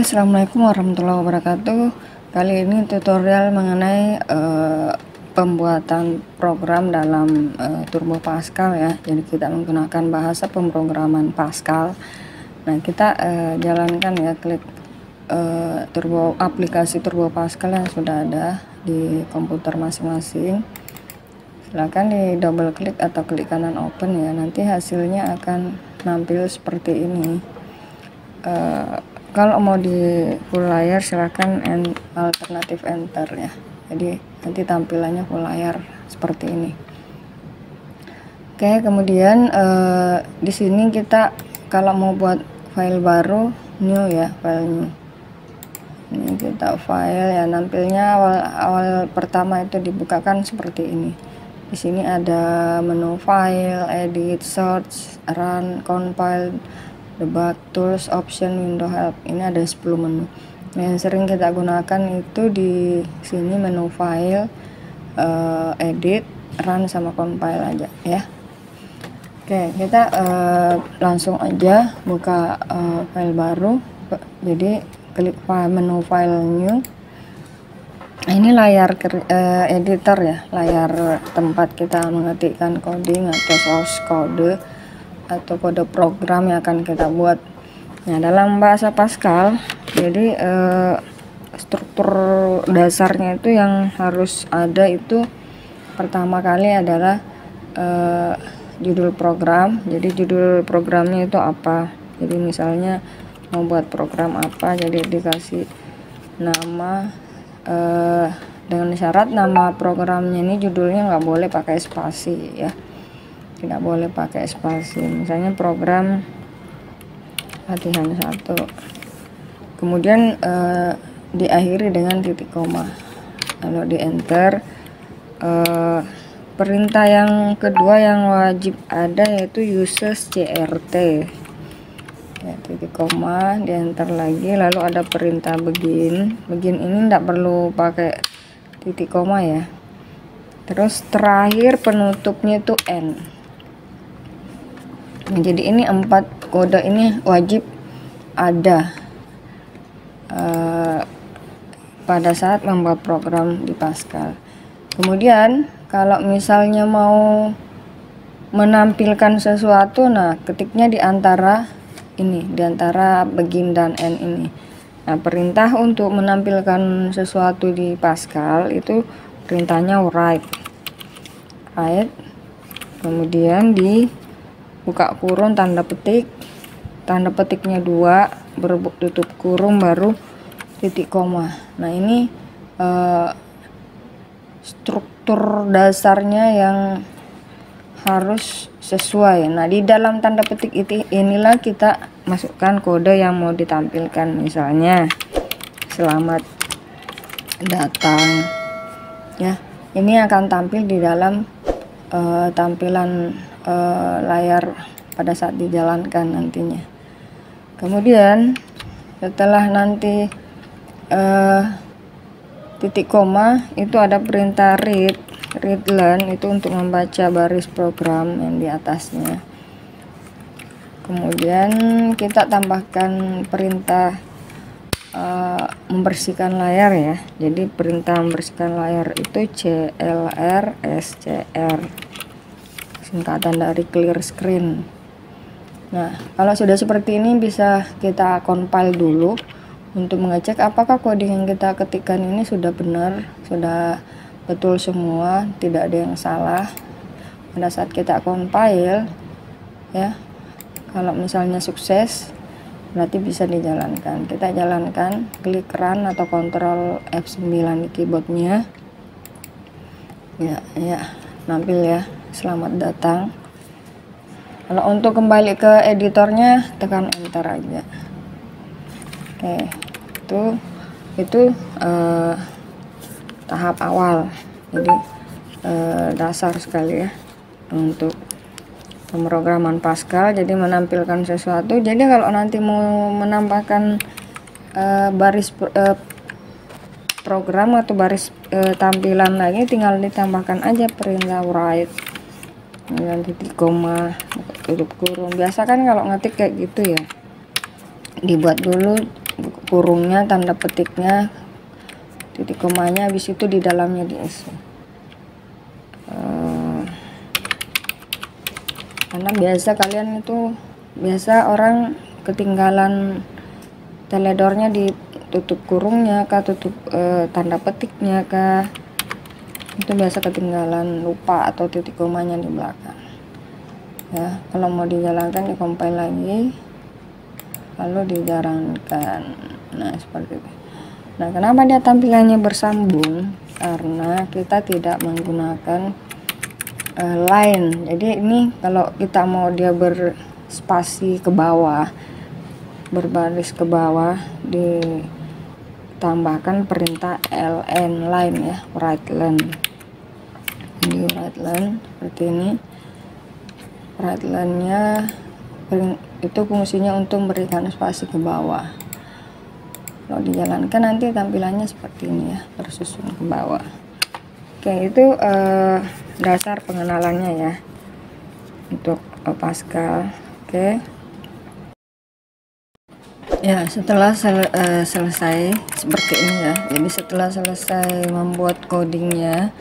Assalamualaikum warahmatullahi wabarakatuh. Kali ini tutorial mengenai pembuatan program dalam Turbo Pascal ya. Jadi kita menggunakan bahasa pemrograman Pascal. Nah, kita jalankan ya, klik aplikasi Turbo Pascal yang sudah ada di komputer masing-masing. Silakan di double klik atau klik kanan open ya. Nanti hasilnya akan nampil seperti ini. Kalau mau di full layar silahkan alternatif enter ya. Jadi nanti tampilannya full layar seperti ini. Oke, kemudian di sini kita kalau mau buat file baru, new ya, file new. Ini kita file ya, nampilnya awal pertama itu dibukakan seperti ini. Di sini ada menu file, edit, search, run, compile, debug, tools, option, window help. Ini ada 10 menu. Yang sering kita gunakan itu di sini menu file, edit, run sama compile aja ya. Oke, kita langsung aja buka file baru. Jadi klik menu file new. Ini layar editor ya, layar tempat kita mengetikkan coding atau source code atau kode program yang akan kita buat. Nah, dalam bahasa Pascal, jadi struktur dasarnya itu yang harus ada itu pertama kali adalah judul program. Jadi judul programnya itu apa. Jadi misalnya mau buat program apa, jadi dikasih nama dengan syarat nama programnya ini judulnya nggak boleh pakai spasi ya. Tidak boleh pakai spasi. Misalnya program latihan 1, kemudian diakhiri dengan titik koma, lalu di enter. Perintah yang kedua yang wajib ada yaitu uses crt ya, titik koma, di enter lagi, lalu ada perintah begin. Begin ini tidak perlu pakai titik koma ya. Terus terakhir penutupnya itu n. Jadi ini 4 kode ini wajib ada pada saat membuat program di Pascal. Kemudian kalau misalnya mau menampilkan sesuatu, nah ketiknya di antara ini, di antara begin dan end ini. Nah, perintah untuk menampilkan sesuatu di Pascal itu perintahnya write, kemudian di buka kurung tanda petik, tanda petiknya 2, tutup kurung, baru titik koma. Nah, ini struktur dasarnya yang harus sesuai. Nah, di dalam tanda petik inilah kita masukkan kode yang mau ditampilkan. Misalnya selamat datang ya, ini akan tampil di dalam tampilan layar pada saat dijalankan nantinya. Kemudian setelah nanti titik koma itu ada perintah read line, itu untuk membaca baris program yang di atasnya. Kemudian kita tambahkan perintah membersihkan layar ya. Jadi perintah membersihkan layar itu clr scr, singkatan dari clear screen. Nah, kalau sudah seperti ini bisa kita compile dulu untuk mengecek apakah coding yang kita ketikkan ini sudah benar, sudah betul semua, tidak ada yang salah. Pada saat kita compile ya, kalau misalnya sukses berarti bisa dijalankan. Kita jalankan, klik run atau Ctrl F9 di keyboardnya ya, nampil ya, selamat datang. Kalau untuk kembali ke editornya tekan enter aja. Oke, itu tahap awal. Jadi dasar sekali ya untuk pemrograman Pascal. Jadi menampilkan sesuatu. Jadi kalau nanti mau menambahkan baris program atau baris tampilan lagi, tinggal ditambahkan aja perintah write dengan titik koma, tutup kurung. Biasa kan kalau ngetik kayak gitu ya, dibuat dulu kurungnya, tanda petiknya, titik komanya, habis itu di dalamnya diisi. Karena biasa kalian itu, biasa orang ketinggalan teledornya, ditutup kurungnya kah, tutup tanda petiknya kah, itu biasa ketinggalan, lupa, atau titik komanya di belakang ya. Kalau mau dijalankan, di compile lagi, lalu dijalankan. Nah seperti itu. Nah kenapa dia tampilannya bersambung? Karena kita tidak menggunakan line. Jadi ini kalau kita mau dia berspasi ke bawah, berbaris ke bawah, ditambahkan perintah ln, line ya, right line. Jadi right line seperti ini. Right line nya itu fungsinya untuk memberikan spasi ke bawah. Kalau dijalankan nanti tampilannya seperti ini ya, tersusun ke bawah. Oke, itu dasar pengenalannya ya untuk Pascal. Oke ya, setelah selesai seperti ini ya. Jadi setelah selesai membuat codingnya,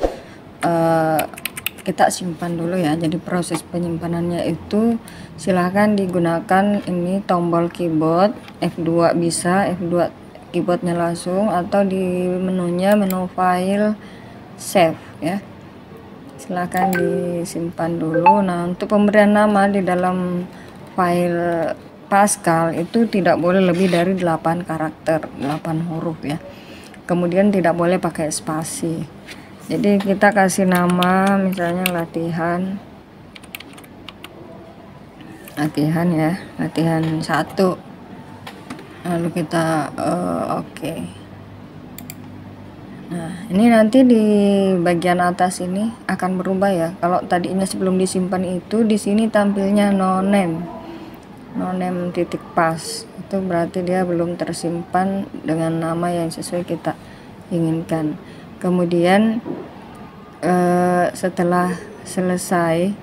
kita simpan dulu ya. Jadi proses penyimpanannya itu silahkan digunakan ini tombol keyboard, F2 bisa, F2 keyboardnya langsung, atau di menunya, menu file, save ya, silahkan disimpan dulu. Nah untuk pemberian nama di dalam file Pascal itu tidak boleh lebih dari 8 karakter, 8 huruf ya. Kemudian tidak boleh pakai spasi. Jadi kita kasih nama misalnya latihan ya, latihan 1, lalu kita oke. Nah ini nanti di bagian atas ini akan berubah ya. Kalau tadinya sebelum disimpan itu di sini tampilnya no name titik pas, itu berarti dia belum tersimpan dengan nama yang sesuai kita inginkan. Kemudian setelah selesai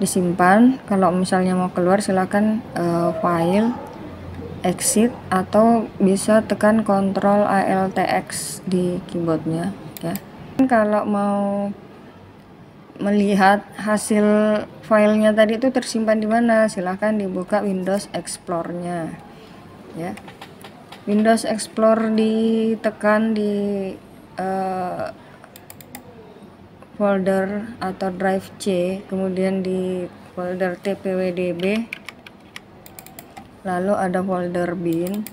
disimpan, kalau misalnya mau keluar silakan file, exit, atau bisa tekan Ctrl ALTX di keyboardnya ya. Kalau mau melihat hasil filenya tadi itu tersimpan di mana, silahkan dibuka Windows Explorer-nya ya. Windows Explorer ditekan di folder atau drive C, kemudian di folder tpwdb, lalu ada folder bin.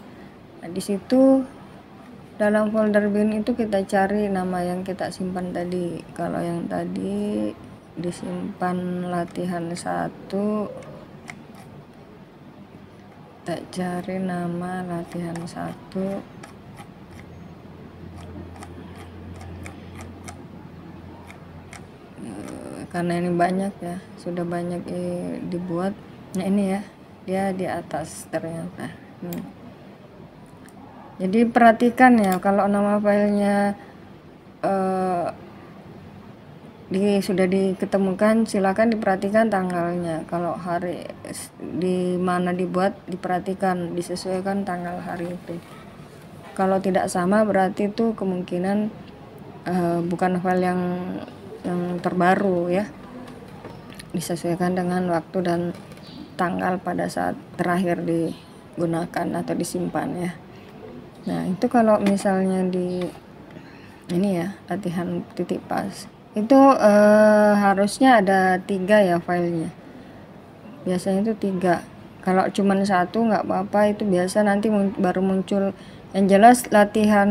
Nah, di situ dalam folder bin itu kita cari nama yang kita simpan tadi. Kalau yang tadi disimpan latihan 1, kita cari nama latihan 1. Karena ini banyak ya, sudah banyak dibuat. Nah ini ya, dia di atas ternyata. Jadi perhatikan ya, kalau nama filenya sudah diketemukan, silakan diperhatikan tanggalnya. Kalau hari di mana dibuat, diperhatikan, disesuaikan tanggal hari itu. Kalau tidak sama berarti itu kemungkinan bukan file yang terbaru ya, disesuaikan dengan waktu dan tanggal pada saat terakhir digunakan atau disimpan ya. Nah itu kalau misalnya di ini ya, latihan titik pas itu harusnya ada 3 ya filenya, biasanya itu 3. Kalau cuman 1 nggak apa-apa, itu biasa nanti baru muncul. Yang jelas latihan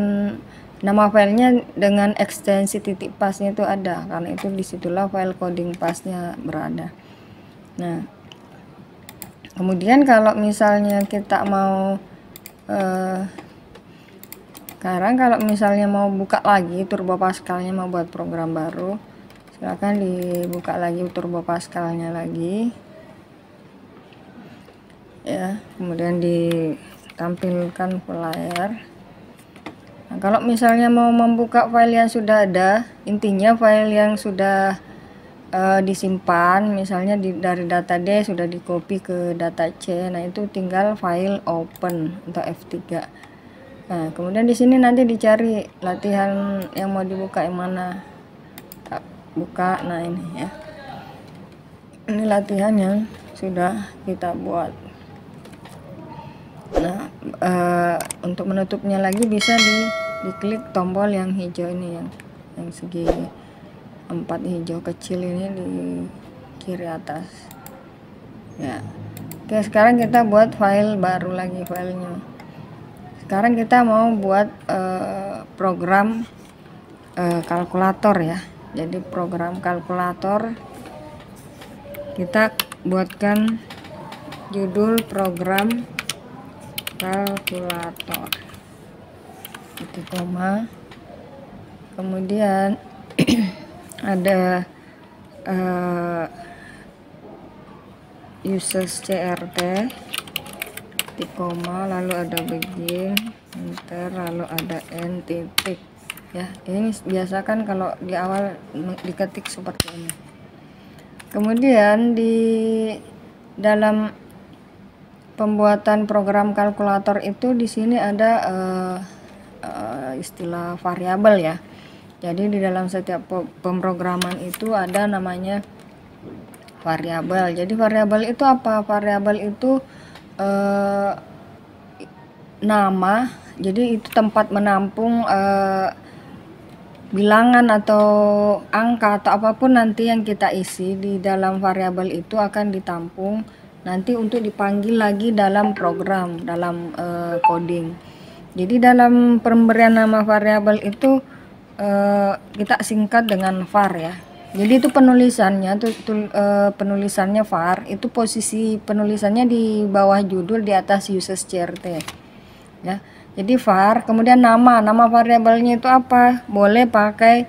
nama filenya dengan ekstensi titik pasnya itu ada, karena itu disitulah file coding pasnya berada. Nah kemudian kalau misalnya kita mau sekarang kalau misalnya mau buka lagi Turbo Pascalnya, mau buat program baru, silakan dibuka lagi Turbo Pascalnya lagi ya, kemudian ditampilkan full layar. Nah, kalau misalnya mau membuka file yang sudah ada, intinya file yang sudah disimpan, misalnya dari data D sudah di copy ke data C. Nah, itu tinggal file open atau F3. Nah, kemudian di sini nanti dicari latihan yang mau dibuka yang mana. Tak buka. Nah, ini ya. Ini latihan yang sudah kita buat. Nah, untuk menutupnya lagi bisa diklik tombol yang hijau ini, yang segi 4 hijau kecil ini di kiri atas ya. Oke, sekarang kita buat file baru lagi filenya. Sekarang kita mau buat program kalkulator ya. Jadi program kalkulator, kita buatkan judul program kalkulator titik koma, kemudian ada uses CRT titik koma, lalu ada begin enter, lalu ada n titik ya. Ini biasakan kalau di awal diketik seperti ini. Kemudian di dalam pembuatan program kalkulator itu di sini ada istilah variabel ya. Jadi di dalam setiap pemrograman itu ada namanya variabel. Jadi variabel itu apa? Variabel itu nama. Jadi itu tempat menampung bilangan atau angka atau apapun nanti yang kita isi di dalam variabel itu akan ditampung nanti untuk dipanggil lagi dalam program, dalam coding. Jadi dalam pemberian nama variabel itu kita singkat dengan var ya. Jadi itu penulisannya penulisannya var, itu posisi penulisannya di bawah judul, di atas uses CRT ya. Jadi var, kemudian nama variabelnya itu apa? Boleh pakai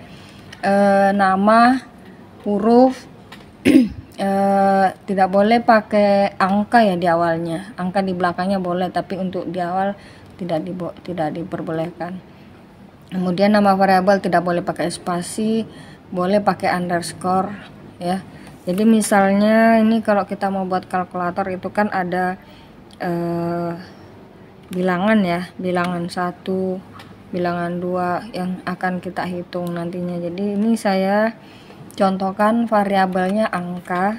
nama, huruf, tidak boleh pakai angka ya di awalnya. Angka di belakangnya boleh, tapi untuk di awal tidak diperbolehkan. Kemudian nama variabel tidak boleh pakai spasi, boleh pakai underscore ya. Jadi misalnya ini kalau kita mau buat kalkulator itu kan ada bilangan ya, bilangan 1, bilangan 2 yang akan kita hitung nantinya. Jadi ini saya contohkan variabelnya angka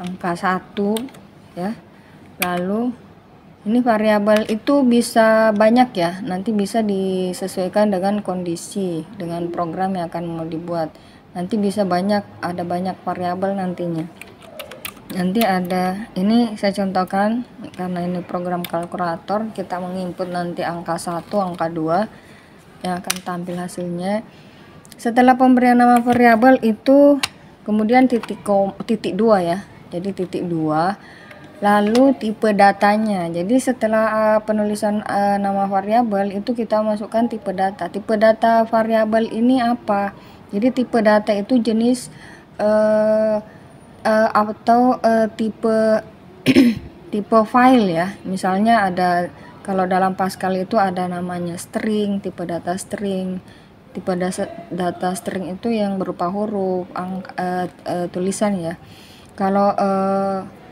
1 ya. Lalu ini variabel itu bisa banyak ya, nanti bisa disesuaikan dengan kondisi, dengan program yang akan mau dibuat. Nanti bisa ada banyak variabel nantinya. Nanti ada, ini saya contohkan karena ini program kalkulator, kita menginput nanti angka 1, angka 2 yang akan tampil hasilnya. Setelah pemberian nama variabel itu kemudian titik 2 ya. Jadi titik 2. Lalu tipe datanya. Jadi setelah penulisan nama variabel itu kita masukkan tipe data. Tipe data variabel ini apa? Jadi tipe data itu jenis atau tipe tipe file ya. Misalnya ada, kalau dalam Pascal itu ada namanya string, tipe data string. Tipe data string itu yang berupa huruf, tulisan ya. Kalau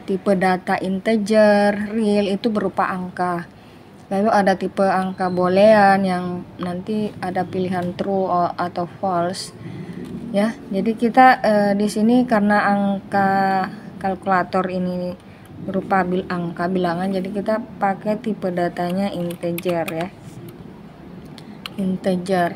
tipe data integer, real itu berupa angka. Lalu ada tipe angka boolean yang nanti ada pilihan true atau false ya. Jadi kita di sini karena angka kalkulator ini berupa angka bilangan, jadi kita pakai tipe datanya integer ya. Integer.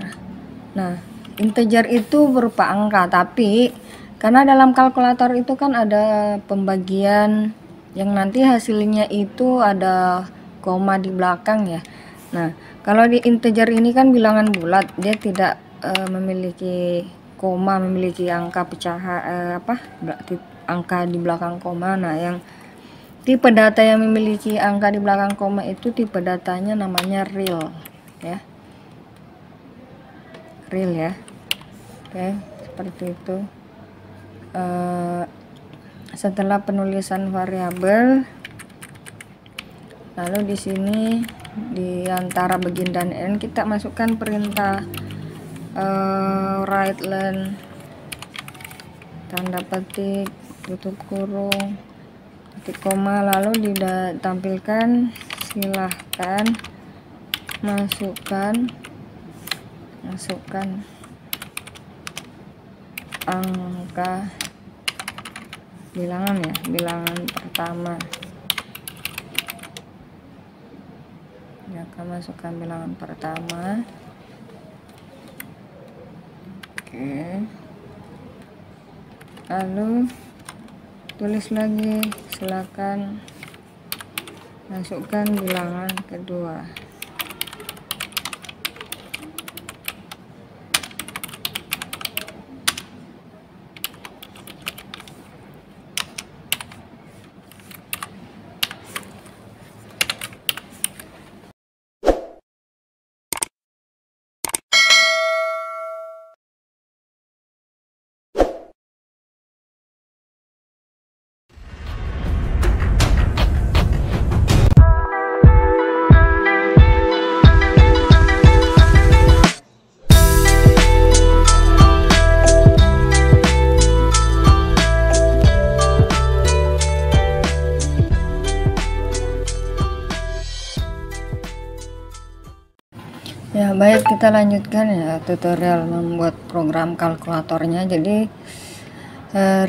Nah, integer itu berupa angka, tapi karena dalam kalkulator itu kan ada pembagian yang nanti hasilnya itu ada koma di belakang ya. Nah, kalau di integer ini kan bilangan bulat, dia tidak memiliki koma, memiliki angka pecahan angka di belakang koma. Nah, yang tipe data yang memiliki angka di belakang koma itu tipe datanya namanya real ya. Real ya. Oke, seperti itu. Setelah penulisan variabel, lalu di sini di antara begin dan end kita masukkan perintah write len tanda petik, tutup kurung, titik koma, lalu ditampilkan silahkan masukkan angka bilangan ya, bilangan pertama. Akan masukkan bilangan pertama. Oke, lalu tulis lagi silakan masukkan bilangan kedua. Ya baik, kita lanjutkan ya tutorial membuat program kalkulatornya. Jadi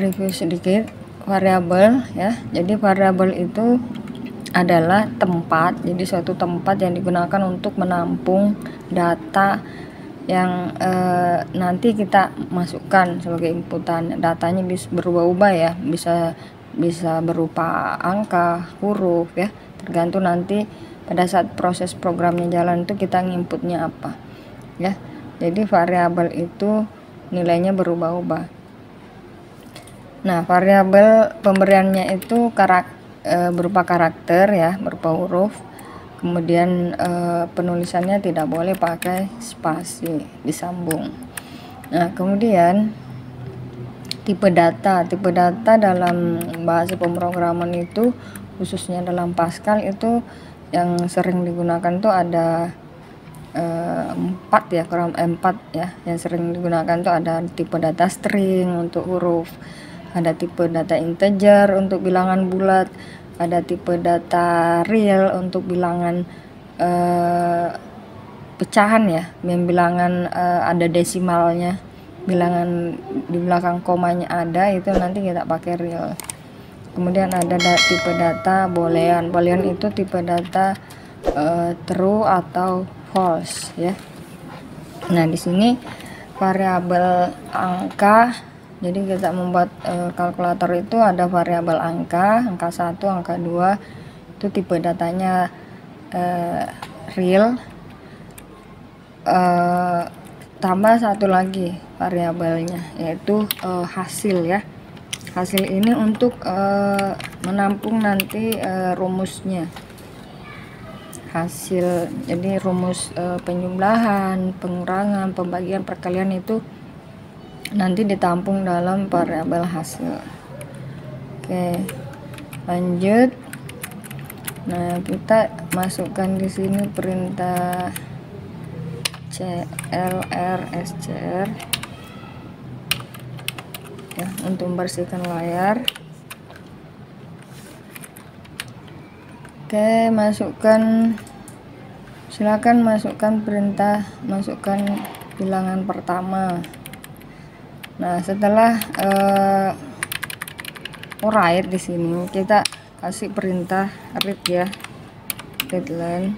review sedikit variabel ya. Jadi variabel itu adalah tempat, jadi suatu tempat yang digunakan untuk menampung data yang nanti kita masukkan sebagai inputan. Datanya bisa berubah-ubah ya, bisa berupa angka, huruf ya, tergantung nanti pada saat proses programnya jalan itu kita nginputnya apa ya. Jadi variabel itu nilainya berubah-ubah. Nah, variabel pemberiannya itu berupa karakter ya, berupa huruf. Kemudian penulisannya tidak boleh pakai spasi, disambung. Nah, kemudian tipe data dalam bahasa pemrograman itu, khususnya dalam Pascal itu yang sering digunakan tuh ada 4 ya, kurang 4 ya. Yang sering digunakan tuh ada tipe data string untuk huruf, ada tipe data integer untuk bilangan bulat, ada tipe data real untuk bilangan pecahan ya, yang bilangan ada desimalnya, bilangan di belakang komanya ada, itu nanti kita pakai real. Kemudian ada tipe data boolean. Boolean itu tipe data true atau false ya. Nah, di sini variabel angka. Jadi kita membuat kalkulator itu ada variabel angka 1, angka 2, itu tipe datanya real. Tambah satu lagi variabelnya, yaitu hasil ya. Hasil ini untuk menampung nanti rumusnya. Hasil, jadi rumus penjumlahan, pengurangan, pembagian, perkalian itu nanti ditampung dalam variabel hasil. Oke, lanjut. Nah, kita masukkan di sini perintah clr/scr ya, untuk membersihkan layar. Oke, silakan masukkan perintah, masukkan bilangan pertama. Nah, setelah write di sini kita kasih perintah read ya, readline.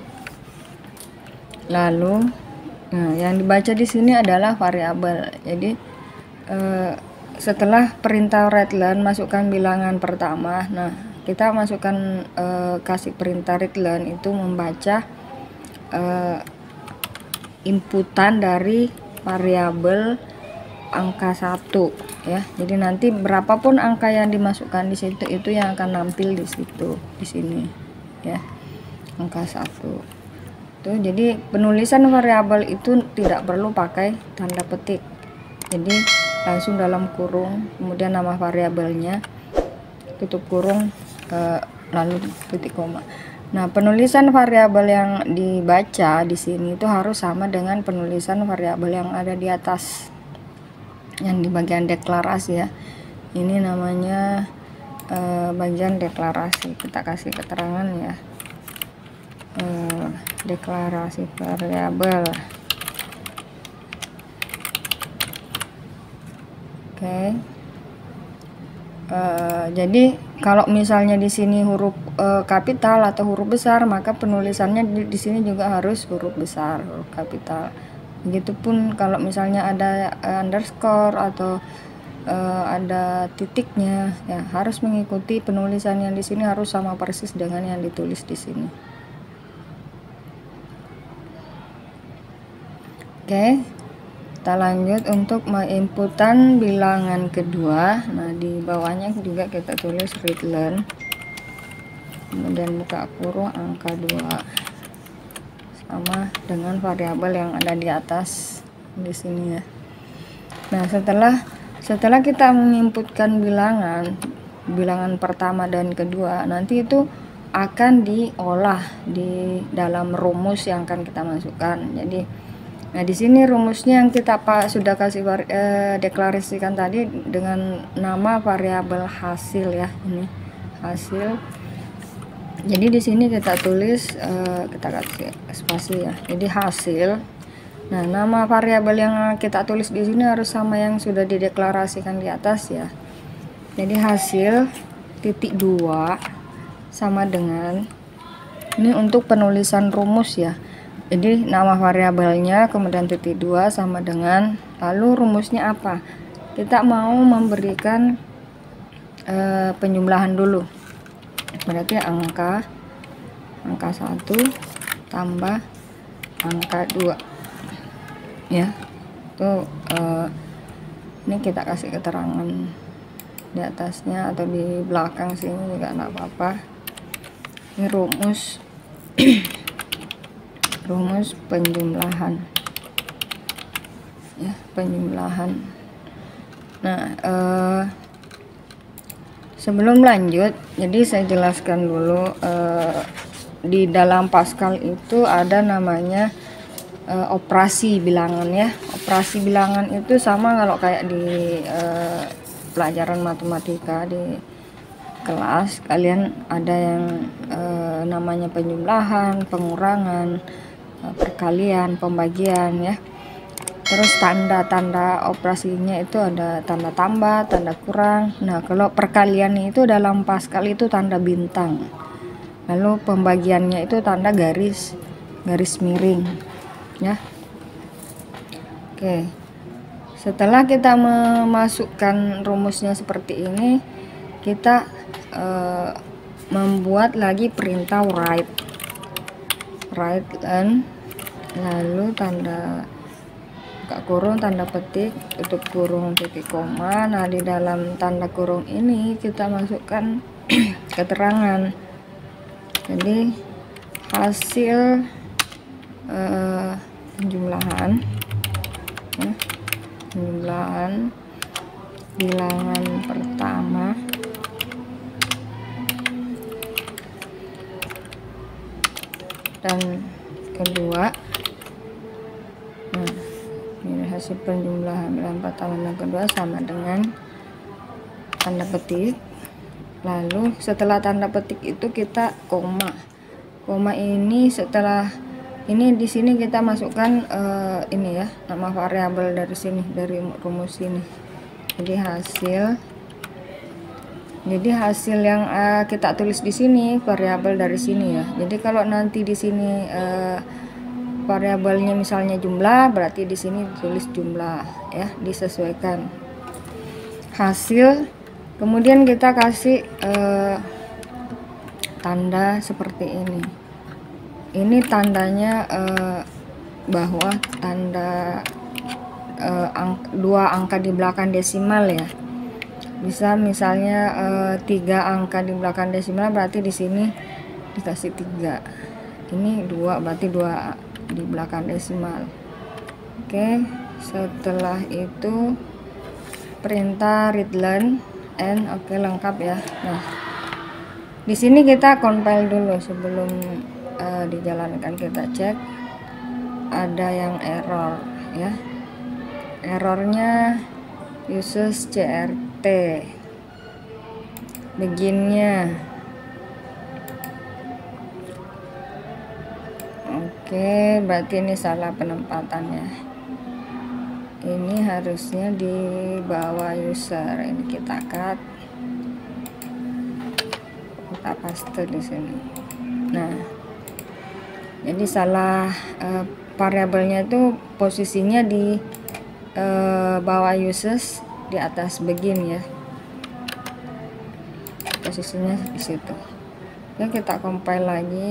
Lalu nah, yang dibaca di sini adalah variabel. Jadi setelah perintah readline masukkan bilangan pertama, nah kita masukkan kasih perintah readline itu membaca inputan dari variabel angka 1 ya. Jadi nanti berapapun angka yang dimasukkan di situ itu yang akan nampil di situ, di sini ya, angka 1 tuh. Jadi penulisan variabel itu tidak perlu pakai tanda petik, jadi langsung dalam kurung, kemudian nama variabelnya, tutup kurung, lalu titik koma. Nah, penulisan variabel yang dibaca di sini itu harus sama dengan penulisan variabel yang ada di atas, yang di bagian deklarasi ya. Ini namanya bagian deklarasi. Kita kasih keterangan ya, deklarasi variabel. Oke. Jadi kalau misalnya di sini huruf kapital atau huruf besar, maka penulisannya di sini juga harus huruf besar, huruf kapital. Begitupun kalau misalnya ada underscore atau ada titiknya, ya harus mengikuti penulisan yang di sini harus sama persis dengan yang ditulis di sini. Oke, kita lanjut untuk menginputan bilangan kedua. Nah, di bawahnya juga kita tulis read learn, kemudian buka kurung angka 2 sama dengan variabel yang ada di atas di sini ya. Nah, setelah kita menginputkan bilangan pertama dan kedua, nanti itu akan diolah di dalam rumus yang akan kita masukkan. Jadi, nah di sini rumusnya yang kita sudah kasih deklarasikan tadi dengan nama variabel hasil ya, ini hasil. Jadi di sini kita tulis kita kasih spasi ya. Jadi hasil. Nah, nama variabel yang kita tulis di sini harus sama yang sudah dideklarasikan di atas ya. Jadi hasil titik 2 sama dengan, ini untuk penulisan rumus ya. Jadi nama variabelnya kemudian titik 2 sama dengan, lalu rumusnya apa? Kita mau memberikan penjumlahan dulu. Berarti angka 1 tambah angka 2 ya. Tuh ini kita kasih keterangan di atasnya atau di belakang sini juga enggak apa-apa. Ini rumus rumus penjumlahan ya, penjumlahan. Nah, sebelum lanjut, jadi saya jelaskan dulu di dalam Pascal itu ada namanya operasi bilangan ya. Operasi bilangan itu sama kalau kayak di pelajaran matematika di kelas, kalian ada yang namanya penjumlahan, pengurangan, perkalian, pembagian ya. Terus tanda-tanda operasinya itu ada tanda tambah, tanda kurang. Nah, kalau perkalian itu dalam Pascal itu tanda bintang. Lalu pembagiannya itu tanda garis miring ya. Oke. Setelah kita memasukkan rumusnya seperti ini, kita membuat lagi perintah write and lalu tanda buka kurung, tanda petik, tutup kurung, titik koma. Nah, di dalam tanda kurung ini kita masukkan keterangan. Jadi hasil penjumlahan ya, penjumlahan bilangan pertama dan kedua. Nah, ini hasil penjumlahan bilangan pertama dan kedua sama dengan tanda petik. Lalu setelah tanda petik itu kita koma. Koma ini setelah ini di sini kita masukkan ini ya, nama variabel dari sini, dari rumus ini. Jadi hasil yang kita tulis di sini variabel dari sini ya. Jadi kalau nanti di sini variabelnya misalnya jumlah, berarti di sini tulis jumlah ya, disesuaikan. Hasil, kemudian kita kasih tanda seperti ini. Ini tandanya bahwa tanda 2 angka di belakang desimal ya. Bisa misalnya 3 angka di belakang desimal, berarti di sini dikasih 3. Ini 2, berarti 2 di belakang desimal. Oke, setelah itu perintah read learn and oke, lengkap ya. Nah, di sini kita compile dulu sebelum dijalankan. Kita cek ada yang error ya. Errornya uses CRT beginnya. Oke, berarti ini salah penempatannya. Ini harusnya di bawah user. Ini kita cut, kita paste di sini. Nah, jadi salah variabelnya itu posisinya di bawah users, di atas begin ya, posisinya di situ. Oke, kita compile lagi.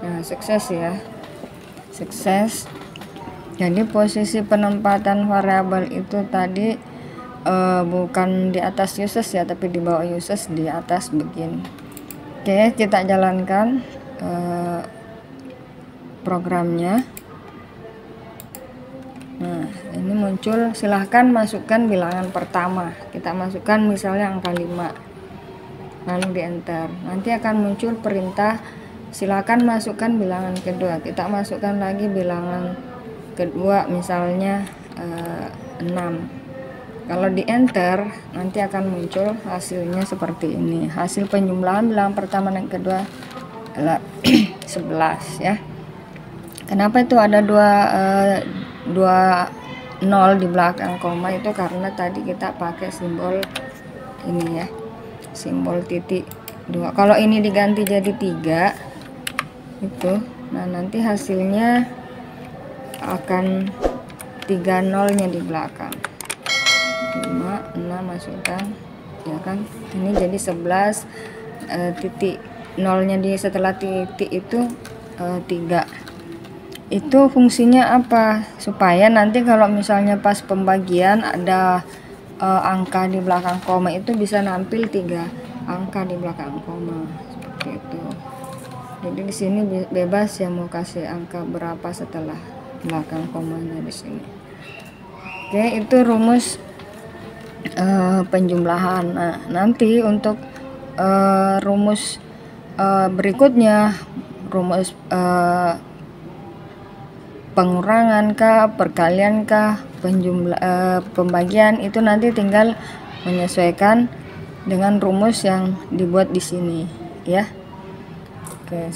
Nah, sukses ya, sukses. Jadi posisi penempatan variabel itu tadi bukan di atas users ya, tapi di bawah users, di atas begin. Oke, kita jalankan programnya. Nah, ini muncul, silahkan masukkan bilangan pertama. Kita masukkan misalnya angka 5, lalu di enter. Nanti akan muncul perintah silakan masukkan bilangan kedua. Kita masukkan lagi bilangan kedua, misalnya 6. Kalau di enter, nanti akan muncul hasilnya seperti ini. Hasil penjumlahan bilangan pertama dan kedua adalah 11 ya. Kenapa itu ada dua 0 di belakang koma? Itu karena tadi kita pakai simbol ini ya, simbol titik 2. Kalau ini diganti jadi 3 itu, nah nanti hasilnya akan 3 nolnya di belakang. 5, 6 masukkan ya kan, ini jadi 11, titik nolnya di setelah titik itu 3. Itu fungsinya apa? Supaya nanti kalau misalnya pas pembagian ada angka di belakang koma, itu bisa nampil 3 angka di belakang koma seperti itu. Jadi di sini bebas ya mau kasih angka berapa setelah belakang komanya di sini. Oke, itu rumus penjumlahan. Nah, nanti untuk rumus berikutnya, rumus pengurangan kah, perkalian kah, pembagian, itu nanti tinggal menyesuaikan dengan rumus yang dibuat di sini ya. Oke.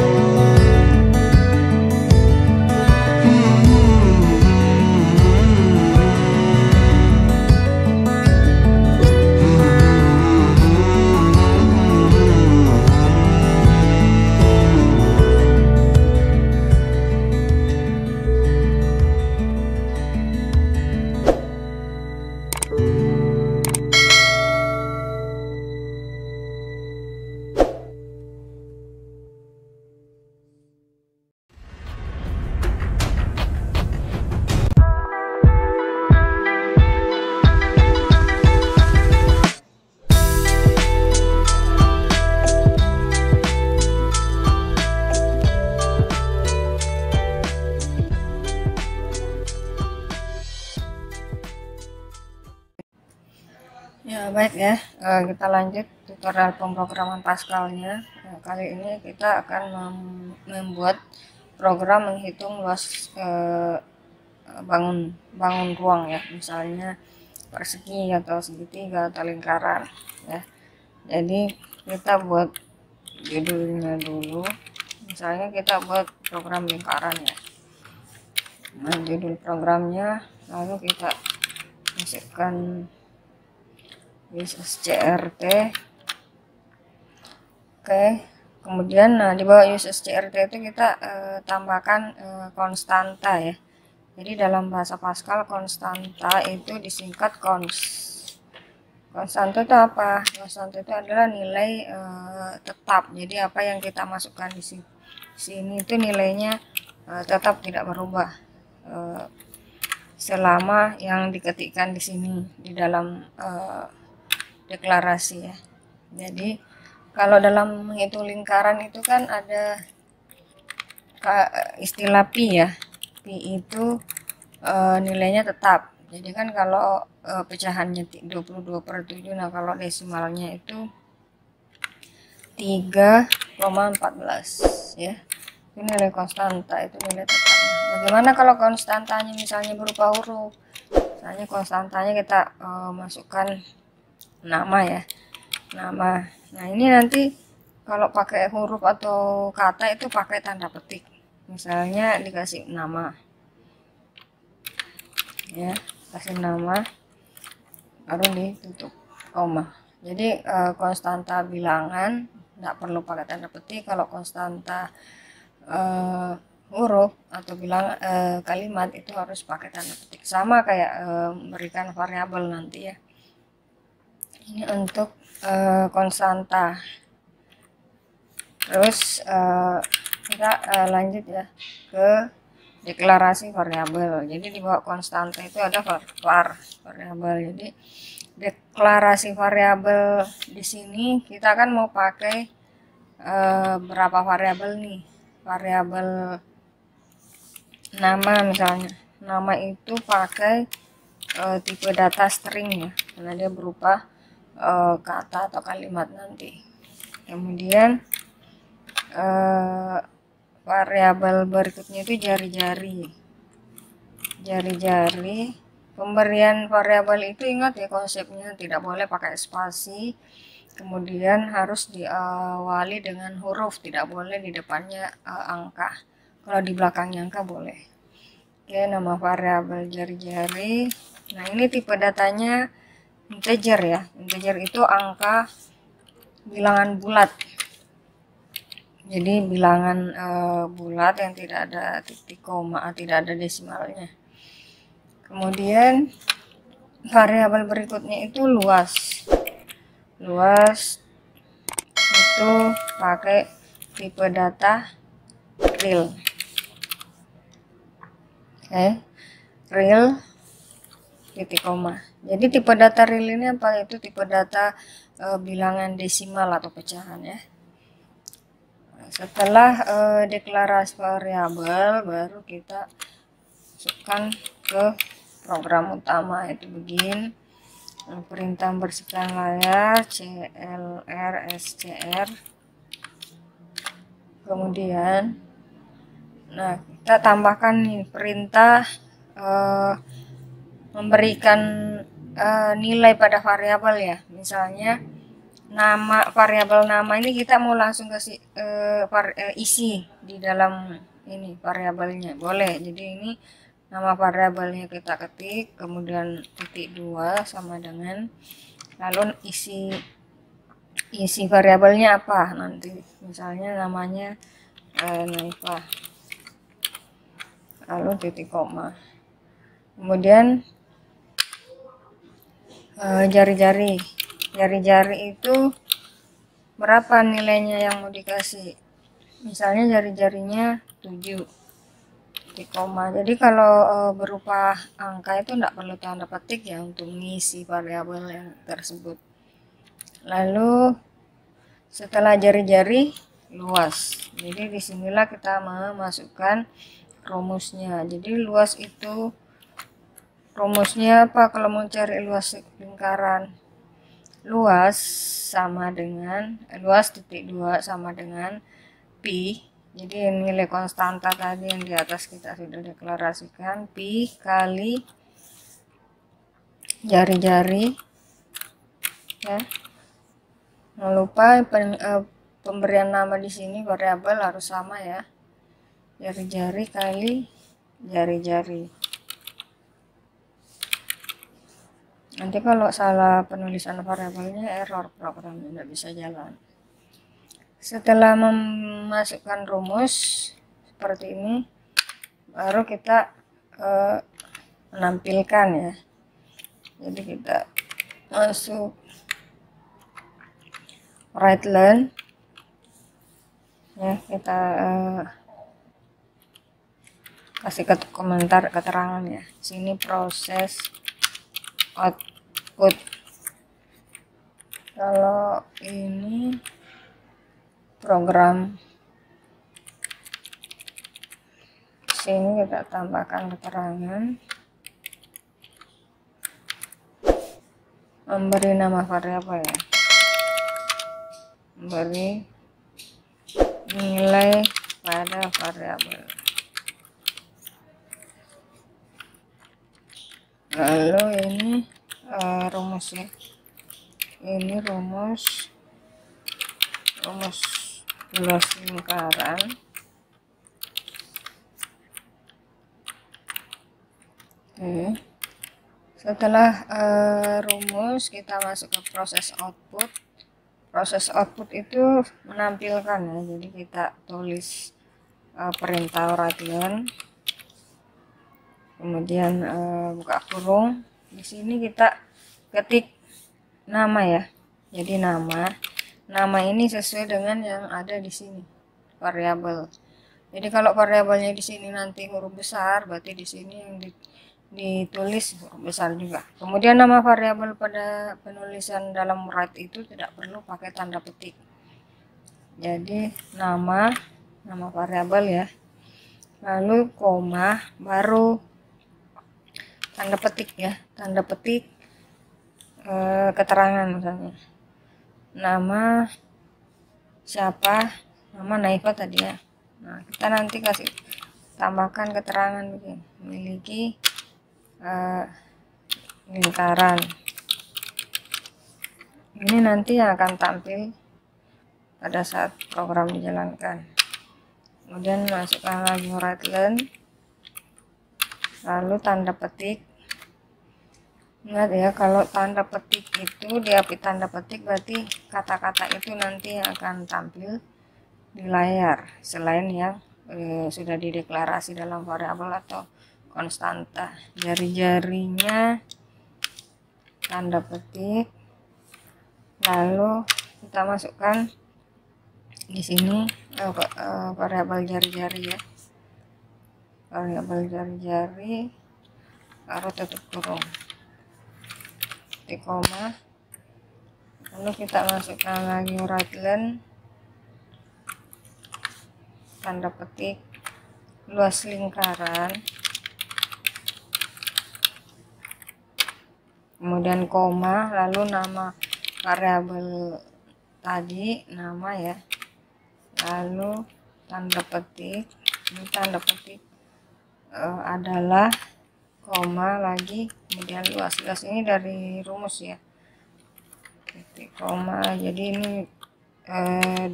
Ya baik ya, kita lanjut tutorial pemrograman Pascalnya. Nah, kali ini kita akan membuat program menghitung luas bangun ruang ya, misalnya persegi atau segitiga atau lingkaran ya. Jadi kita buat judulnya dulu, misalnya kita buat program lingkaran ya. Nah, judul programnya, lalu kita masukkan uses CRT. Oke, kemudian nah di bawah uses CRT itu kita tambahkan konstanta ya. Jadi dalam bahasa Pascal konstanta itu disingkat cons. Konstanta itu apa? Konstanta itu adalah nilai tetap. Jadi apa yang kita masukkan di sini itu nilainya tetap tidak berubah selama yang diketikkan di sini di dalam deklarasi ya. Jadi kalau dalam menghitung lingkaran itu kan ada istilah pi ya. Pi itu nilainya tetap. Jadi kan kalau pecahannya 22/7, nah kalau desimalnya itu 3,14 ya. Itu nilai konstanta, itu nilai tetap. Bagaimana kalau konstantanya misalnya berupa huruf? Misalnya konstantanya kita masukkan nama ya. nama. Nah ini nanti kalau pakai huruf atau kata itu pakai tanda petik, misalnya dikasih nama ya, kasih nama baru ditutup koma. Jadi konstanta bilangan nggak perlu pakai tanda petik. Kalau konstanta huruf atau bilang kalimat itu harus pakai tanda petik, sama kayak memberikan variabel nanti ya. Ini untuk konstanta. Terus kita lanjut ya ke deklarasi variabel. Jadi di bawah konstanta itu ada variabel. Jadi deklarasi variabel di sini kita kan mau pakai berapa variabel nih? Variabel nama misalnya. Nama itu pakai tipe data string ya, karena dia berupa kata atau kalimat nanti. Kemudian variabel berikutnya itu jari-jari. Pemberian variabel itu ingat ya konsepnya, tidak boleh pakai spasi, kemudian harus diawali dengan huruf, tidak boleh di depannya angka. Kalau di belakangnya angka boleh. Oke, nama variabel jari-jari. Nah ini tipe datanya integer ya. Integer itu angka bilangan bulat. Jadi bilangan bulat yang tidak ada titik koma, tidak ada desimalnya. Kemudian variabel berikutnya itu luas. Luas itu pakai tipe data real. Oke, real titik koma. Jadi tipe data real ini apa? Itu tipe data bilangan desimal atau pecahan ya. Setelah deklarasi variabel, baru kita masukkan ke program utama, itu begin. Perintah bersihkan layar clr scr. Kemudian nah kita tambahkan nih perintah memberikan nilai pada variabel ya. Misalnya nama, variabel nama ini kita mau langsung kasih isi di dalam ini variabelnya, boleh. Jadi ini nama variabelnya kita ketik, kemudian titik 2 sama dengan, lalu isi variabelnya apa nanti, misalnya namanya Naifa, lalu titik koma. Kemudian jari-jari itu berapa nilainya yang mau dikasih, misalnya jari-jarinya 7 titik koma. Jadi kalau berupa angka itu tidak perlu tanda petik ya untuk mengisi variabel yang tersebut. Lalu setelah jari-jari luas, jadi disinilah kita memasukkan rumusnya. Jadi luas itu rumusnya apa kalau mau cari luas lingkaran? Luas sama dengan luas titik 2 sama dengan pi. Jadi nilai konstanta tadi yang di atas kita sudah deklarasikan, pi kali jari-jari ya. Jangan lupa pemberian nama di sini variabel harus sama ya. Jari-jari kali jari-jari. Nanti kalau salah penulisan variabelnya error, programnya tidak bisa jalan. Setelah memasukkan rumus seperti ini, baru kita menampilkan ya. Jadi kita masuk write learn ya, kita kasih komentar keterangan ya. Sini proses output. Kalau ini program, sini kita tambahkan keterangan, memberi nama variabel ya, memberi nilai pada variabel. Lalu ini rumusnya ini rumus luas lingkaran. Oke. Setelah rumus, kita masuk ke proses output. Proses output itu menampilkan ya, jadi kita tulis perintah write-len, kemudian buka kurung. Di sini kita ketik nama ya, jadi nama ini sesuai dengan yang ada di sini, variabel. Jadi kalau variabelnya di sini nanti huruf besar, berarti di sini yang ditulis huruf besar juga. Kemudian nama variabel pada penulisan dalam write itu tidak perlu pakai tanda petik. Jadi nama variabel ya, lalu koma, baru tanda petik ya, tanda petik keterangan, misalnya nama siapa, nama Naifa tadi ya. Nah, kita nanti kasih tambahkan keterangan begini, memiliki lingkaran. Ini nanti yang akan tampil pada saat program dijalankan. Kemudian masukkan lagi write-len, lalu tanda petik. Ingat ya, kalau tanda petik itu diapit tanda petik, berarti kata-kata itu nanti akan tampil di layar selain yang sudah dideklarasi dalam variabel atau konstanta. Jari-jarinya tanda petik, lalu kita masukkan di sini variabel jari-jari ya, variabel jari-jari, lalu tutup kurung, titik koma, lalu kita masukkan lagi write-len, tanda petik, luas lingkaran, kemudian koma, lalu nama variabel tadi, nama ya, lalu tanda petik, ini tanda petik adalah koma lagi, kemudian luas ini dari rumus ya, titik koma, jadi ini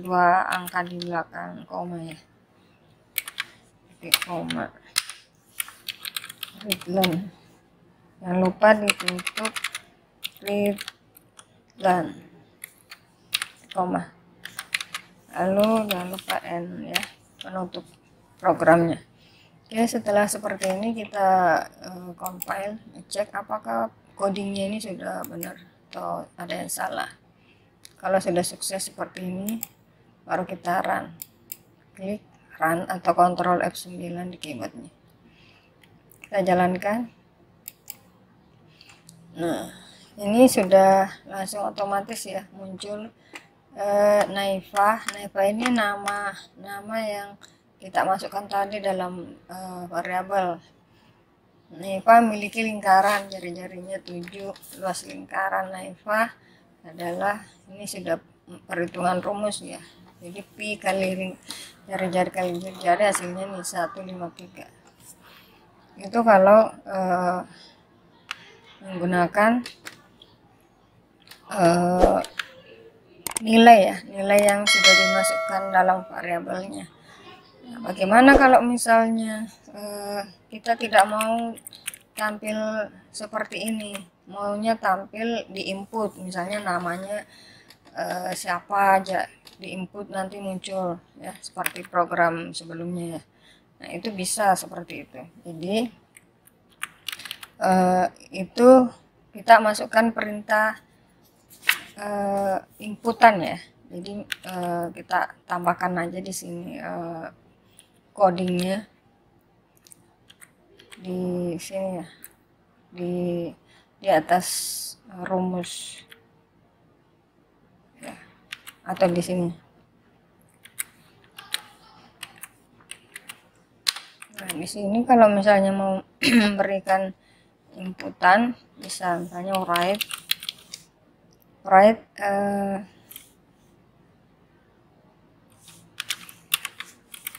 dua angka di belakang koma ya, titik koma, write-len, jangan lupa ditutup write-len, koma, lalu jangan lupa N ya, penutup programnya. Oke, setelah seperti ini kita compile, cek apakah codingnya ini sudah benar atau ada yang salah. Kalau sudah sukses seperti ini, baru kita run, klik run atau Ctrl F9 di keyboardnya. Kita jalankan. Nah, ini sudah langsung otomatis ya muncul Naifa ini nama yang kita masukkan tadi dalam variabel. Naifa memiliki lingkaran, jari-jarinya 7, luas lingkaran Naifa adalah, ini sudah perhitungan rumus ya, jadi pi kali jari-jari kali jari hasilnya nih 153. Itu kalau menggunakan nilai ya, nilai yang sudah dimasukkan dalam variabelnya. Nah, bagaimana kalau misalnya kita tidak mau tampil seperti ini, maunya tampil di input, misalnya namanya siapa aja di input nanti muncul ya, seperti program sebelumnya ya. Nah, itu bisa seperti itu. Jadi itu kita masukkan perintah inputan ya, jadi kita tambahkan aja di sini codingnya di sini ya, di atas rumus ya, atau di sini. Nah, di sini kalau misalnya mau memberikan inputan, bisa misalnya write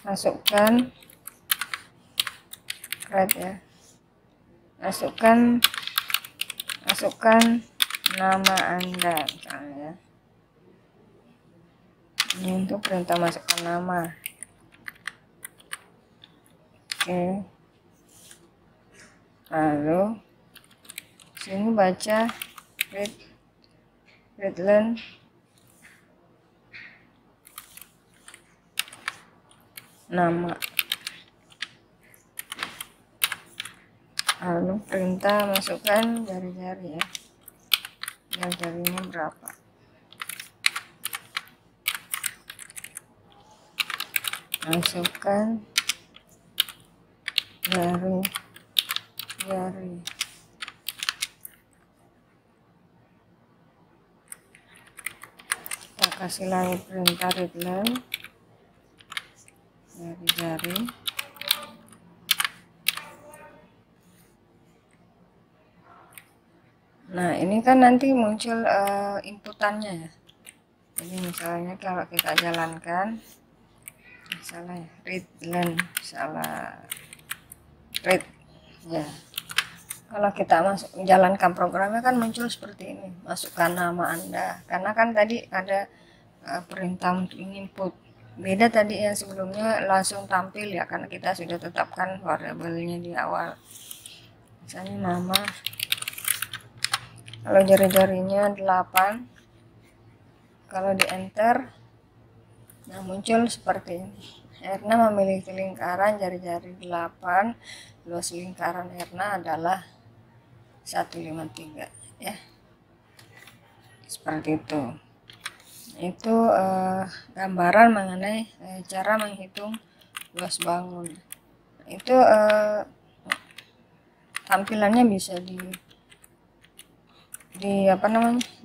masukkan write ya, masukkan nama Anda misalnya. Ini untuk perintah masukkan nama. Oke. Lalu sini baca read learn nama. Lalu perintah masukkan jari-jari ya. Jari-jarinya berapa? Masukkan jari. Kita kasih lagi perintah read learn jari-jari. Nah, ini kan nanti muncul inputannya ya. Jadi misalnya kalau kita jalankan, salah ya, read learn, salah read ya. Kalau kita menjalankan programnya kan muncul seperti ini, masukkan nama Anda. Karena kan tadi ada perintah untuk input. Beda tadi yang sebelumnya langsung tampil ya, karena kita sudah tetapkan variabelnya di awal. Misalnya nama. Kalau jari-jarinya 8, kalau di enter, nah muncul seperti ini. Erna memiliki lingkaran jari-jari 8, luas lingkaran Erna adalah 153 ya. Seperti itu. Itu gambaran mengenai cara menghitung luas bangun. Itu tampilannya bisa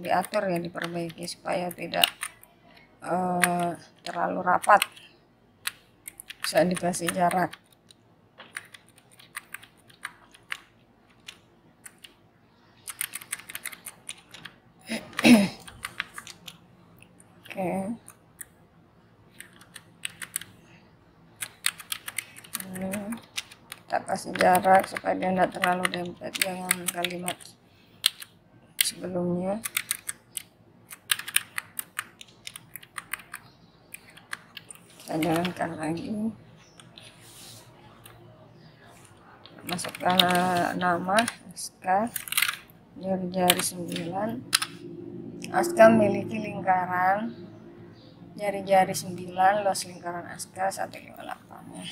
diatur ya, diperbaiki supaya tidak terlalu rapat, bisa dikasih jarak. Oke. Kita kasih jarak supaya dia tidak terlalu dempet dengan kalimat sebelumnya. Kita jalankan lagi. Masukkan nama Aska, jari-jari 9. Aska memiliki lingkaran jari-jari 9, luas lingkaran Aska 158 ya.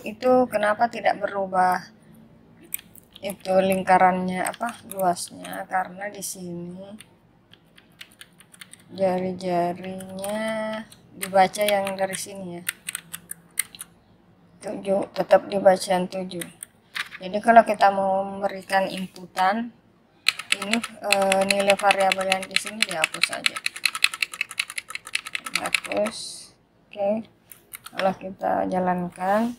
Itu kenapa tidak berubah itu lingkarannya luasnya, karena di sini jari-jarinya dibaca yang dari sini ya, 7, tetap dibacaan 7. Jadi kalau kita mau memberikan inputan ini, nilai variabel yang di sini dihapus saja, hapus. Oke. Kalau kita jalankan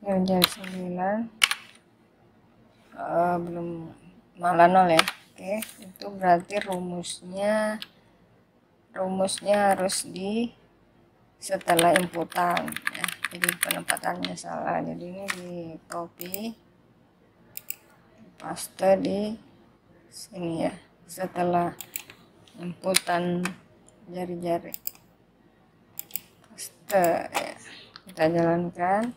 jari 9, belum malah 0 ya. Oke, itu berarti rumusnya harus di setelah inputan ya. Jadi penempatannya salah, jadi ini di copy paste di sini ya, setelah inputan jari-jari. Ya. Kita jalankan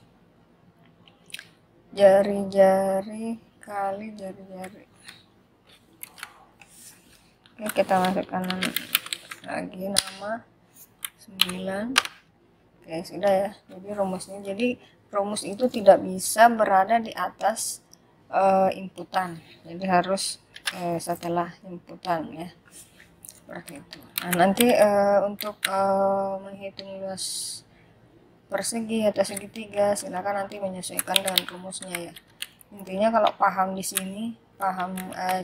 jari-jari kali jari-jari. Oke, kita masukkan lagi nama 9. Oke, sudah ya. Jadi rumusnya, rumus itu tidak bisa berada di atas inputan, jadi harus setelah inputan ya, seperti itu. Nah, nanti untuk menghitung luas persegi atau segitiga, silakan nanti menyesuaikan dengan rumusnya ya. Intinya kalau paham di sini, paham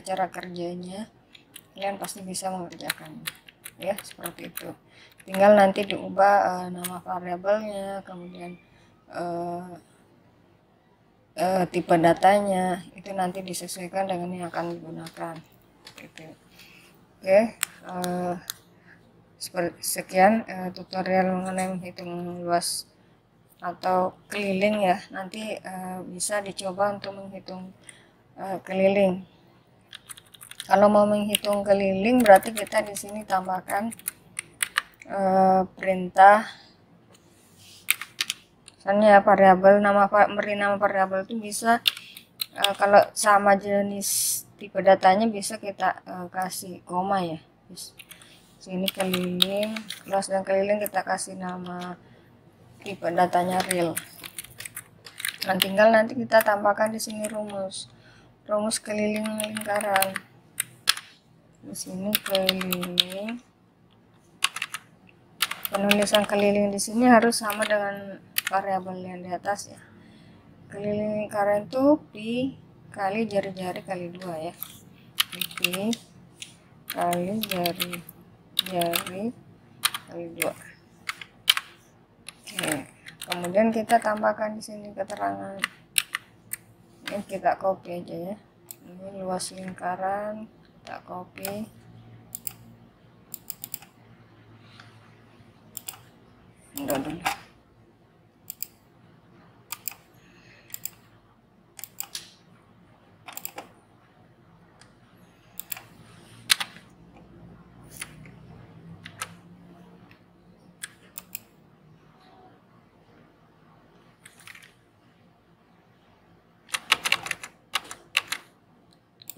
cara kerjanya, kalian pasti bisa mengerjakannya ya, seperti itu. Tinggal nanti diubah nama variabelnya, kemudian tipe datanya, itu nanti disesuaikan dengan yang akan digunakan gitu. Oke, sekian tutorial mengenai menghitung luas atau keliling ya. Nanti bisa dicoba untuk menghitung keliling. Kalau mau menghitung keliling berarti kita di sini tambahkan perintah, misalnya variabel beri nama variabel itu bisa kalau sama jenis tipe datanya bisa kita kasih koma ya. Sini keliling, luas dan keliling kita kasih nama tipe datanya real. Nah, tinggal nanti kita tambahkan di sini rumus keliling lingkaran. Di sini keliling, penulisan keliling di sini harus sama dengan variabel yang di atas ya. Keliling lingkaran itu pi kali jari-jari kali 2 ya. Pi kali jari-jari kali 2. Oke, kemudian kita tambahkan di sini keterangan. Ini kita copy aja ya. Ini luas lingkaran, kita copy. Udah dulu.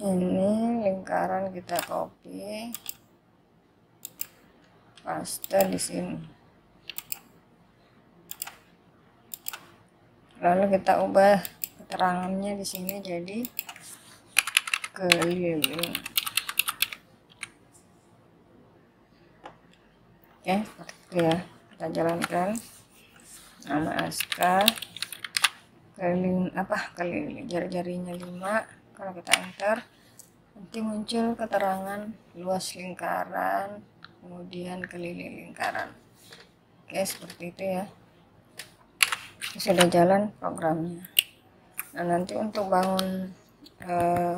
Ini lingkaran kita copy, paste di sini. Lalu kita ubah keterangannya di sini jadi keliling. Oke, seperti itu ya. Kita jalankan. Nama Aska, keliling keliling jari-jarinya 5. Kalau kita enter, nanti muncul keterangan luas lingkaran, kemudian keliling lingkaran. Oke, seperti itu ya. Sudah jalan programnya. Nah, nanti untuk bangun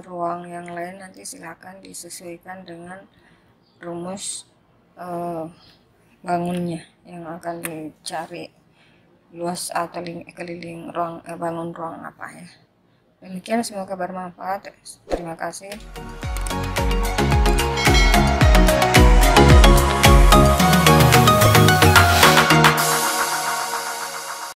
ruang yang lain nanti silakan disesuaikan dengan rumus bangunnya yang akan dicari, luas atau keliling ruang, bangun ruang apa ya. Demikian, semoga bermanfaat. Terima kasih.